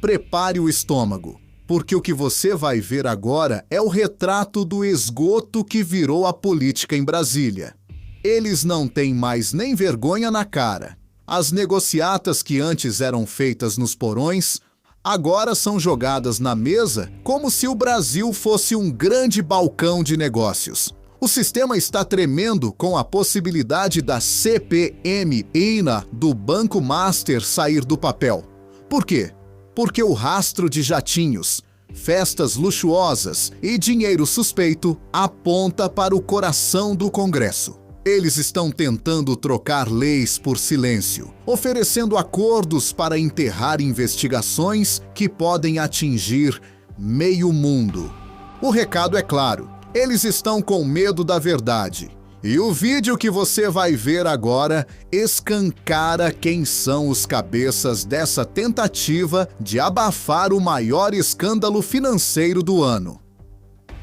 Prepare o estômago, porque o que você vai ver agora é o retrato do esgoto que virou a política em Brasília. Eles não têm mais nem vergonha na cara. As negociatas que antes eram feitas nos porões, agora são jogadas na mesa como se o Brasil fosse um grande balcão de negócios. O sistema está tremendo com a possibilidade da CPMI do Banco Master sair do papel. Por quê? Porque o rastro de jatinhos, festas luxuosas e dinheiro suspeito aponta para o coração do Congresso. Eles estão tentando trocar leis por silêncio, oferecendo acordos para enterrar investigações que podem atingir meio mundo. O recado é claro, eles estão com medo da verdade. E o vídeo que você vai ver agora escancara quem são os cabeças dessa tentativa de abafar o maior escândalo financeiro do ano.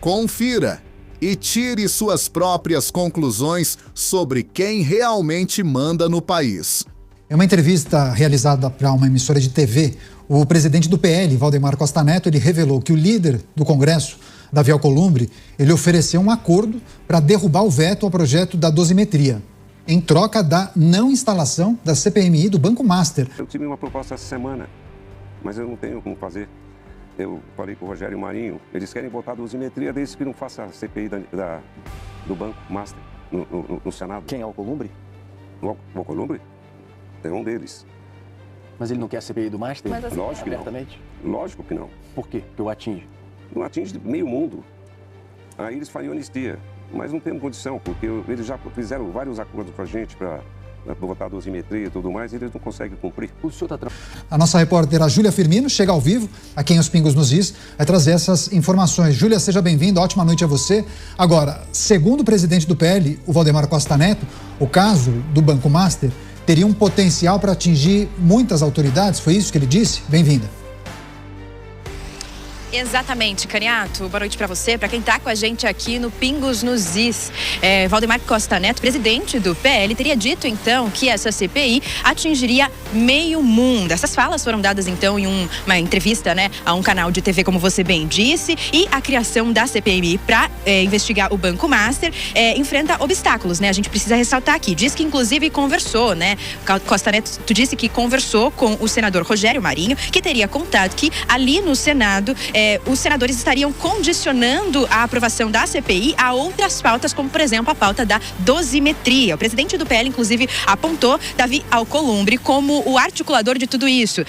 Confira e tire suas próprias conclusões sobre quem realmente manda no país. Em uma entrevista realizada para uma emissora de TV, o presidente do PL, Valdemar Costa Neto, ele revelou que o líder do Congresso, Davi Alcolumbre, ele ofereceu um acordo para derrubar o veto ao projeto da dosimetria, em troca da não instalação da CPMI do Banco Master. Eu tive uma proposta essa semana, mas eu não tenho como fazer. Eu falei com o Rogério Marinho, eles querem votar a dosimetria desde que não faça a CPI do Banco Master no Senado. Quem é o Alcolumbre? O Alcolumbre? É um deles. Mas ele não quer a CPI do Master? Mas assim, lógico que não. Abertamente? Lógico que não. Por quê? Que o atinge? Não atinge meio mundo. Aí eles fariam anistia. Mas não temos condição, porque eles já fizeram vários acordos com a gente para votar a dosimetria e tudo mais, e eles não conseguem cumprir. O senhor está... A nossa repórter, a Júlia Firmino, chega ao vivo, aqui em Os Pingos nos Is, vai trazer essas informações. Júlia, seja bem-vinda, ótima noite a você. Agora, segundo o presidente do PL, o Valdemar Costa Neto, o caso do Banco Master teria um potencial para atingir muitas autoridades, foi isso que ele disse? Bem-vinda. Exatamente, Caniato. Boa noite para você, para quem está com a gente aqui no Pingos nos Is. Valdemar Costa Neto, presidente do PL, teria dito então que essa CPI atingiria meio mundo. Essas falas foram dadas então em uma entrevista, né, a um canal de TV, como você bem disse, e a criação da CPI para investigar o Banco Master enfrenta obstáculos, né? A gente precisa ressaltar aqui. Diz que inclusive conversou, né? Costa Neto, tu disse que conversou com o senador Rogério Marinho, que teria contado que ali no Senado os senadores estariam condicionando a aprovação da CPI a outras pautas, como, por exemplo, a pauta da dosimetria. O presidente do PL, inclusive, apontou Davi Alcolumbre como o articulador de tudo isso,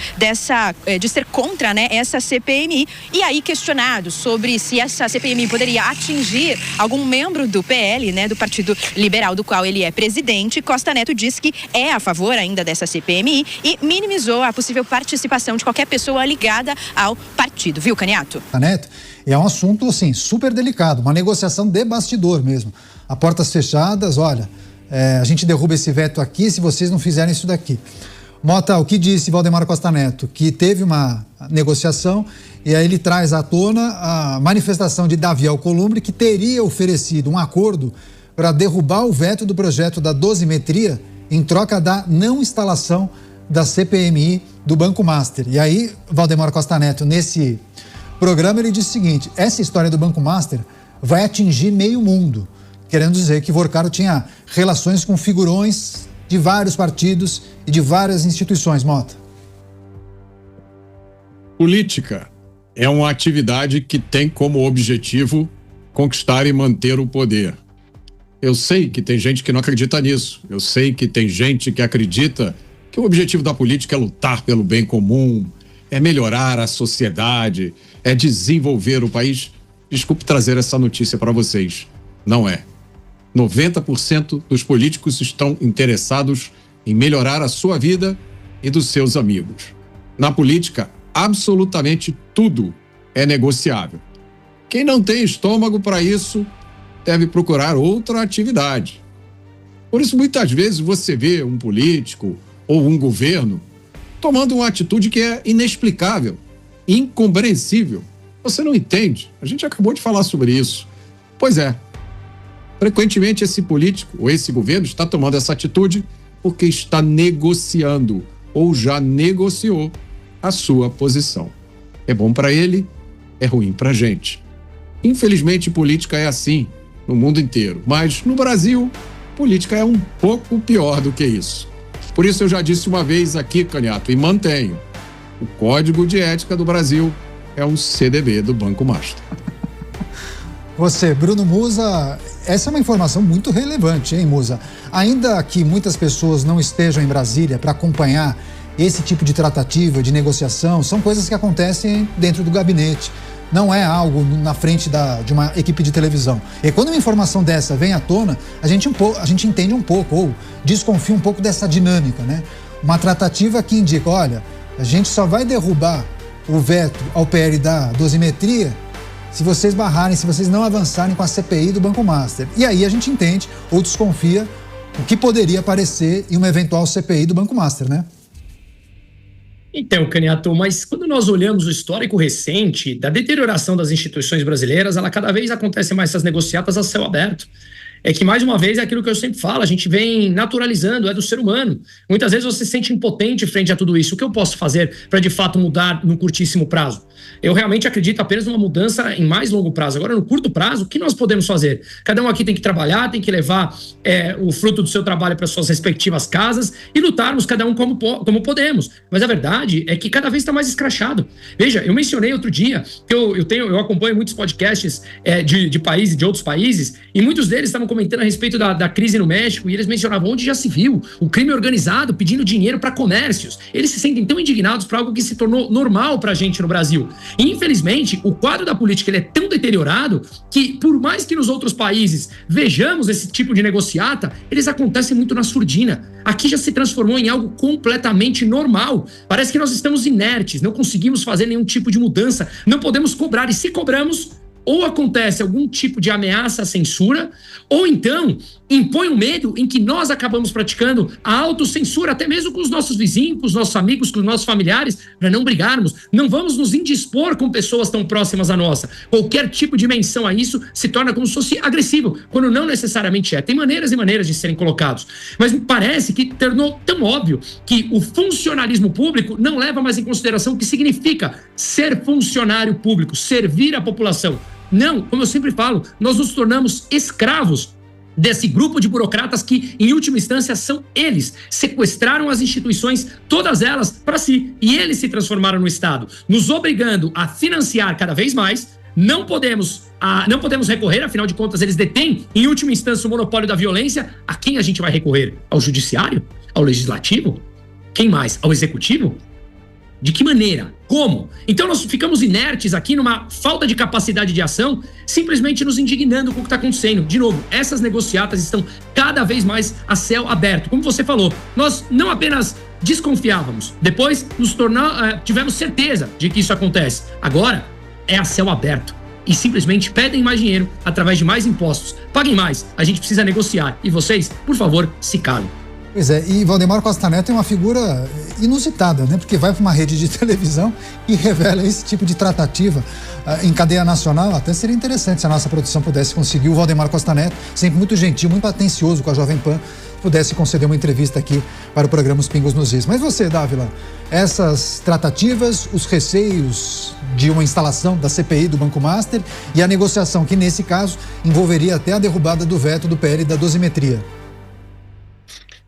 de ser contra, né, essa CPMI. E aí, questionado sobre se essa CPMI poderia atingir algum membro do PL, né, do Partido Liberal, do qual ele é presidente, Costa Neto disse que é a favor ainda dessa CPMI e minimizou a possível participação de qualquer pessoa ligada ao partido. Viu, Caniato? Neto, e é um assunto, assim, super delicado, uma negociação de bastidor mesmo. A portas fechadas, olha, a gente derruba esse veto aqui se vocês não fizerem isso daqui. Mota, o que disse Valdemar Costa Neto? Que teve uma negociação e aí ele traz à tona a manifestação de Davi Alcolumbre, que teria oferecido um acordo para derrubar o veto do projeto da dosimetria em troca da não instalação da CPMI do Banco Master. E aí, Valdemar Costa Neto, nesse programa, ele disse o seguinte: essa história do Banco Master vai atingir meio mundo, querendo dizer que Vorcaro tinha relações com figurões de vários partidos e de várias instituições. Mota. Política é uma atividade que tem como objetivo conquistar e manter o poder. Eu sei que tem gente que não acredita nisso. Eu sei que tem gente que acredita que o objetivo da política é lutar pelo bem comum, é melhorar a sociedade, é desenvolver o país. Desculpe trazer essa notícia para vocês. Não é. 90% dos políticos estão interessados em melhorar a sua vida e dos seus amigos. Na política, absolutamente tudo é negociável. Quem não tem estômago para isso deve procurar outra atividade. Por isso, muitas vezes, você vê um político ou um governo tomando uma atitude que é inexplicável, incompreensível. Você não entende. A gente acabou de falar sobre isso. Pois é. Frequentemente, esse político ou esse governo está tomando essa atitude porque está negociando ou já negociou a sua posição. É bom para ele, é ruim para a gente. Infelizmente, política é assim no mundo inteiro, mas no Brasil, política é um pouco pior do que isso. Por isso eu já disse uma vez aqui, Caniato, e mantenho. O Código de Ética do Brasil é um CDB do Banco Master. Você, Bruno Musa, essa é uma informação muito relevante, hein, Musa? Ainda que muitas pessoas não estejam em Brasília para acompanhar esse tipo de tratativa, de negociação, são coisas que acontecem dentro do gabinete. Não é algo na frente de uma equipe de televisão. E quando uma informação dessa vem à tona, a gente entende um pouco, ou desconfia um pouco dessa dinâmica, né? Uma tratativa que indica, olha, a gente só vai derrubar o veto ao PL da dosimetria se vocês barrarem, se vocês não avançarem com a CPI do Banco Master. E aí a gente entende ou desconfia o que poderia aparecer em uma eventual CPI do Banco Master, né? Então, Caniato, mas quando nós olhamos o histórico recente da deterioração das instituições brasileiras, ela cada vez acontece mais essas negociatas a céu aberto. É que, mais uma vez, é aquilo que eu sempre falo, a gente vem naturalizando, é do ser humano. Muitas vezes você se sente impotente frente a tudo isso. O que eu posso fazer para, de fato, mudar no curtíssimo prazo? Eu realmente acredito apenas numa mudança em mais longo prazo. Agora, no curto prazo, o que nós podemos fazer? Cada um aqui tem que trabalhar, tem que levar o fruto do seu trabalho para suas respectivas casas e lutarmos cada um como podemos. Mas a verdade é que cada vez está mais escrachado. Veja, eu mencionei outro dia que eu acompanho muitos podcasts de países, de outros países, e muitos deles estavam comentando a respeito da crise no México, e eles mencionavam onde já se viu o crime organizado pedindo dinheiro para comércios. Eles se sentem tão indignados por algo que se tornou normal para a gente no Brasil. E, infelizmente, o quadro da política ele é tão deteriorado que, por mais que nos outros países vejamos esse tipo de negociata, eles acontecem muito na surdina. Aqui já se transformou em algo completamente normal. Parece que nós estamos inertes, não conseguimos fazer nenhum tipo de mudança, não podemos cobrar, e se cobramos, ou acontece algum tipo de ameaça à censura, ou então impõe um medo em que nós acabamos praticando a autocensura, até mesmo com os nossos vizinhos, com os nossos amigos, com os nossos familiares, para não brigarmos. Não vamos nos indispor com pessoas tão próximas à nossa. Qualquer tipo de menção a isso se torna como se fosse agressivo, quando não necessariamente é. Tem maneiras e maneiras de serem colocados. Mas me parece que tornou tão óbvio que o funcionalismo público não leva mais em consideração o que significa ser funcionário público, servir a população. Não, como eu sempre falo, nós nos tornamos escravos desse grupo de burocratas que, em última instância, são eles. Sequestraram as instituições, todas elas, para si. E eles se transformaram no Estado, nos obrigando a financiar cada vez mais. Não podemos recorrer, afinal de contas, eles detêm, em última instância, o monopólio da violência. A quem a gente vai recorrer? Ao judiciário? Ao legislativo? Quem mais? Ao executivo? De que maneira? Como? Então nós ficamos inertes aqui numa falta de capacidade de ação, simplesmente nos indignando com o que está acontecendo. De novo, essas negociatas estão cada vez mais a céu aberto. Como você falou, nós não apenas desconfiávamos, depois tivemos certeza de que isso acontece. Agora é a céu aberto. E simplesmente pedem mais dinheiro através de mais impostos. Paguem mais, a gente precisa negociar. E vocês, por favor, se calem. Pois é, e Valdemar Costa Neto é uma figura inusitada, né? Porque vai para uma rede de televisão e revela esse tipo de tratativa em cadeia nacional. Até seria interessante se a nossa produção pudesse conseguir o Valdemar Costa Neto, sempre muito gentil, muito atencioso com a Jovem Pan, pudesse conceder uma entrevista aqui para o programa Os Pingos nos Is. Mas você, Dávila, essas tratativas, os receios de uma instalação da CPI do Banco Master e a negociação que, nesse caso, envolveria até a derrubada do veto do PL da dosimetria.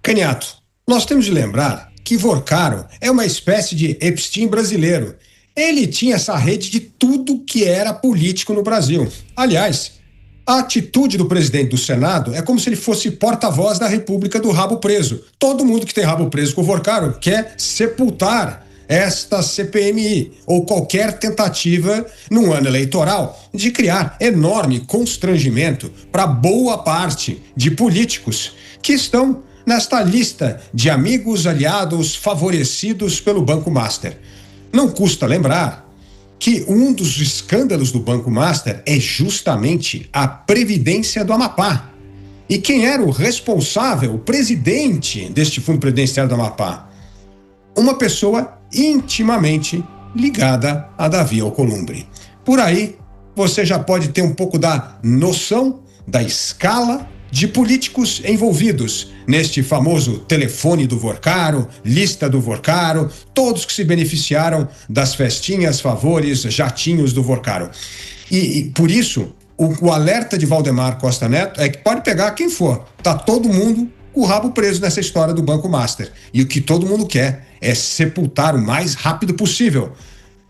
Caniato, nós temos de lembrar que Vorcaro é uma espécie de Epstein brasileiro. Ele tinha essa rede de tudo que era político no Brasil. Aliás, a atitude do presidente do Senado é como se ele fosse porta-voz da República do rabo preso. Todo mundo que tem rabo preso com o Vorcaro quer sepultar esta CPMI ou qualquer tentativa num ano eleitoral de criar enorme constrangimento para boa parte de políticos que estão nesta lista de amigos, aliados, favorecidos pelo Banco Master. Não custa lembrar que um dos escândalos do Banco Master é justamente a Previdência do Amapá. E quem era o responsável, o presidente deste Fundo Previdenciário do Amapá? Uma pessoa intimamente ligada a Davi Alcolumbre. Por aí, você já pode ter um pouco da noção da escala de políticos envolvidos neste famoso telefone do Vorcaro, lista do Vorcaro, todos que se beneficiaram das festinhas, favores, jatinhos do Vorcaro. E por isso, o alerta de Valdemar Costa Neto é que pode pegar quem for. Tá todo mundo com o rabo preso nessa história do Banco Master. E o que todo mundo quer é sepultar o mais rápido possível.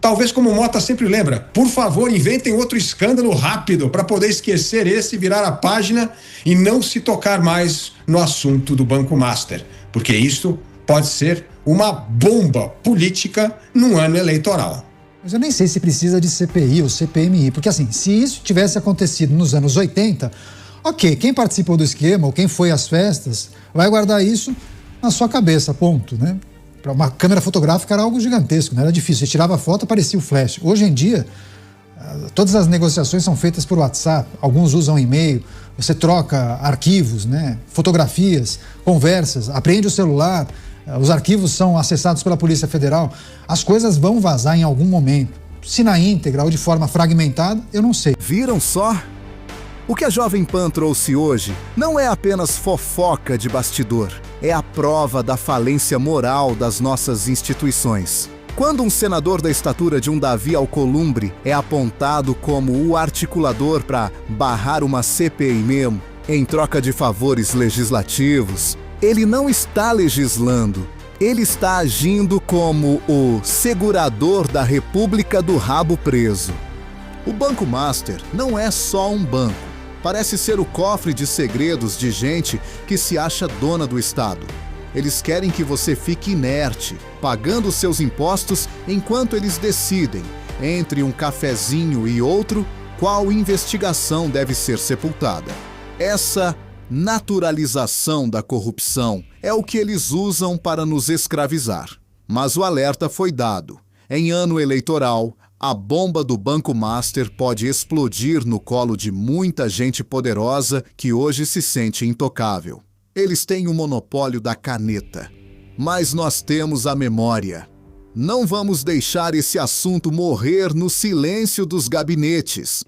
Talvez, como o Mota sempre lembra, por favor, inventem outro escândalo rápido para poder esquecer esse, virar a página e não se tocar mais no assunto do Banco Master, porque isso pode ser uma bomba política num ano eleitoral. Mas eu nem sei se precisa de CPI ou CPMI, porque assim, se isso tivesse acontecido nos anos 80, ok, quem participou do esquema ou quem foi às festas vai guardar isso na sua cabeça, ponto, né? Para uma câmera fotográfica era algo gigantesco, não era difícil. Você tirava a foto, aparecia o flash. Hoje em dia, todas as negociações são feitas por WhatsApp, alguns usam e-mail, você troca arquivos, né? Fotografias, conversas, apreende o celular, os arquivos são acessados pela Polícia Federal. As coisas vão vazar em algum momento. Se na íntegra ou de forma fragmentada, eu não sei. Viram só? O que a Jovem Pan trouxe hoje não é apenas fofoca de bastidor, é a prova da falência moral das nossas instituições. Quando um senador da estatura de um Davi Alcolumbre é apontado como o articulador para barrar uma CPI mesmo, em troca de favores legislativos, ele não está legislando, ele está agindo como o segurador da República do rabo preso. O Banco Master não é só um banco. Parece ser o cofre de segredos de gente que se acha dona do Estado. Eles querem que você fique inerte, pagando seus impostos enquanto eles decidem, entre um cafezinho e outro, qual investigação deve ser sepultada. Essa naturalização da corrupção é o que eles usam para nos escravizar. Mas o alerta foi dado. Em ano eleitoral, a bomba do Banco Master pode explodir no colo de muita gente poderosa que hoje se sente intocável. Eles têm o monopólio da caneta, mas nós temos a memória. Não vamos deixar esse assunto morrer no silêncio dos gabinetes.